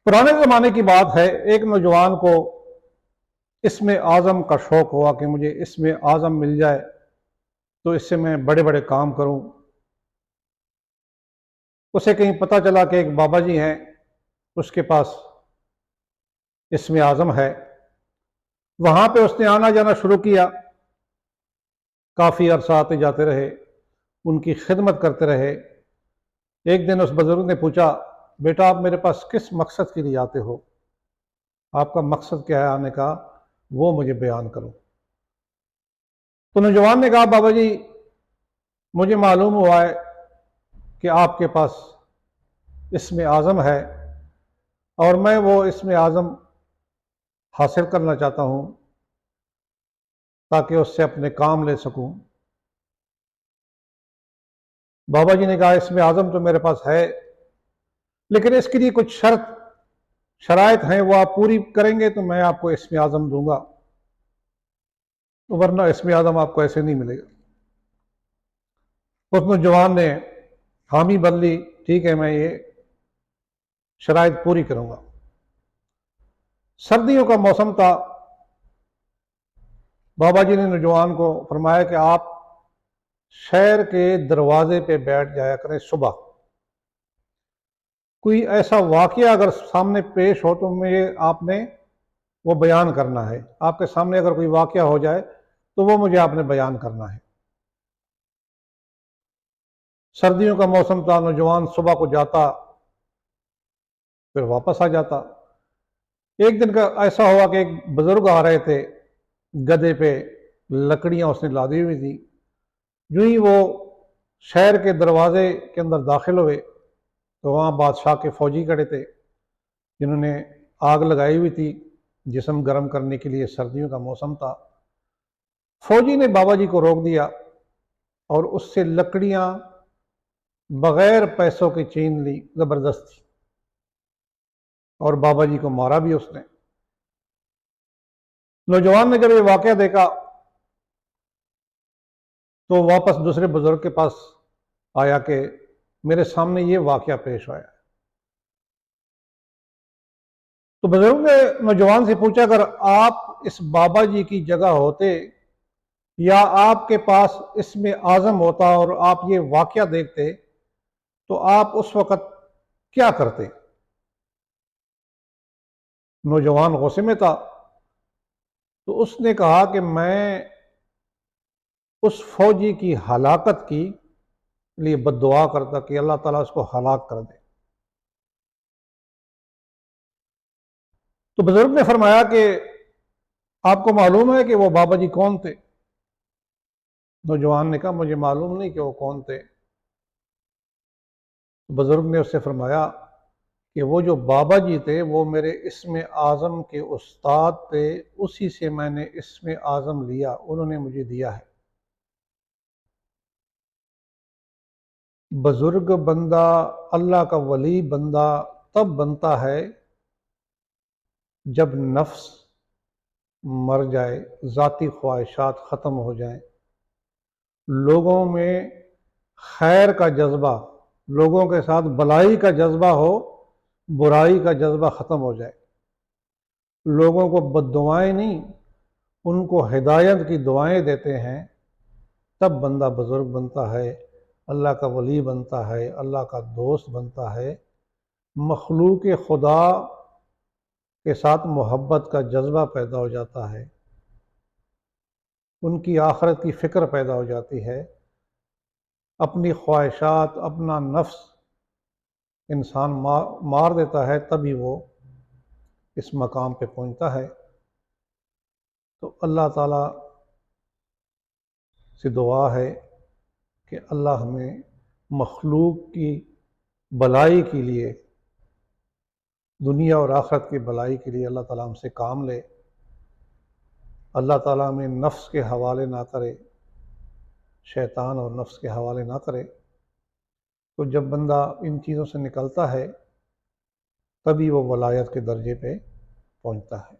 पुराने ज़माने की बात है, एक नौजवान को इसमें आज़म का शौक़ हुआ कि मुझे इसमें आज़म मिल जाए तो इससे मैं बड़े बड़े काम करूं। उसे कहीं पता चला कि एक बाबा जी हैं, उसके पास इसमें आज़म है। वहां पे उसने आना जाना शुरू किया, काफ़ी अरसा आते जाते रहे, उनकी खिदमत करते रहे। एक दिन उस बुजुर्ग ने पूछा, बेटा आप मेरे पास किस मकसद के लिए आते हो, आपका मकसद क्या है आने का, वो मुझे बयान करो। तो नौजवान ने कहा, बाबा जी मुझे मालूम हुआ है कि आपके पास इसमें आज़म है और मैं वो इसमें आज़म हासिल करना चाहता हूं ताकि उससे अपने काम ले सकूं। बाबा जी ने कहा, इसमें आज़म तो मेरे पास है, लेकिन इसके लिए कुछ शराइत हैं, वो आप पूरी करेंगे तो मैं आपको इसमें आज़म दूंगा, वरना इसमें आज़म आपको ऐसे नहीं मिलेगा। उस नौजवान ने हामी भर ली, ठीक है मैं ये शराइत पूरी करूंगा। सर्दियों का मौसम था। बाबा जी ने नौजवान को फरमाया कि आप शहर के दरवाजे पे बैठ जाया करें, सुबह कोई ऐसा वाकया अगर सामने पेश हो तो मुझे आपने वो बयान करना है। आपके सामने अगर कोई वाकया हो जाए तो वो मुझे आपने बयान करना है। सर्दियों का मौसम था, नौजवान सुबह को जाता फिर वापस आ जाता। एक दिन का ऐसा हुआ कि एक बुजुर्ग आ रहे थे, गधे पे लकड़ियां उसने लादी हुई थी। यूं ही वो शहर के दरवाजे के अंदर दाखिल हुए तो वहाँ बादशाह के फौजी खड़े थे, जिन्होंने आग लगाई हुई थी जिस्म गर्म करने के लिए। सर्दियों का मौसम था। फौजी ने बाबा जी को रोक दिया और उससे लकड़ियां बगैर पैसों के छीन ली जबरदस्ती, और बाबा जी को मारा भी उसने। नौजवान ने जब ये वाकया देखा तो वापस दूसरे बुजुर्ग के पास आया कि मेरे सामने ये वाकया पेश आया। तो बुजुर्ग ने नौजवान से पूछा, अगर आप इस बाबा जी की जगह होते या आपके पास इसमें आज़म होता और आप ये वाकया देखते तो आप उस वक्त क्या करते। नौजवान गुस्से में था। तो उसने कहा कि मैं उस फौजी की हलाकत की लिए बद्दुआ करता कि अल्लाह ताला उसको हलाक कर दे। तो बुजुर्ग ने फरमाया कि आपको मालूम है कि वो बाबा जी कौन थे। नौजवान ने कहा, मुझे मालूम नहीं कि वो कौन थे। तो बुजुर्ग ने उससे फरमाया कि वो जो बाबा जी थे वो मेरे इसमें आज़म के उस्ताद थे, उसी से मैंने इसमें आज़म लिया, उन्होंने मुझे दिया है। बुजुर्ग बंदा, अल्लाह का वली बंदा तब बनता है जब नफ्स मर जाए, ज़ाती ख्वाहिशात ख़त्म हो जाएं, लोगों में खैर का जज्बा, लोगों के साथ भलाई का जज्बा हो, बुराई का जज्बा ख़त्म हो जाए। लोगों को बद्दुआएं नहीं, उनको हिदायत की दुआएं देते हैं, तब बंदा बुजुर्ग बनता है, अल्लाह का वली बनता है, अल्लाह का दोस्त बनता है। मखलूक खुदा के साथ मोहब्बत का जज्बा पैदा हो जाता है, उनकी आखिरत की फ़िक्र पैदा हो जाती है। अपनी ख्वाहिशात, अपना नफ्स इंसान मार देता है, तभी वो इस मकाम पे पहुंचता है। तो अल्लाह ताला से दुआ है कि अल्लाह हमें मखलूक की भलाई के लिए, दुनिया और आखिरत की भलाई के लिए अल्लाह ताला हमसे काम ले। अल्लाह ताला हमें नफ्स के हवाले ना करे, शैतान और नफ्स के हवाले ना करे। तो जब बंदा इन चीज़ों से निकलता है तभी वो वलायत के दर्जे पे पहुंचता है।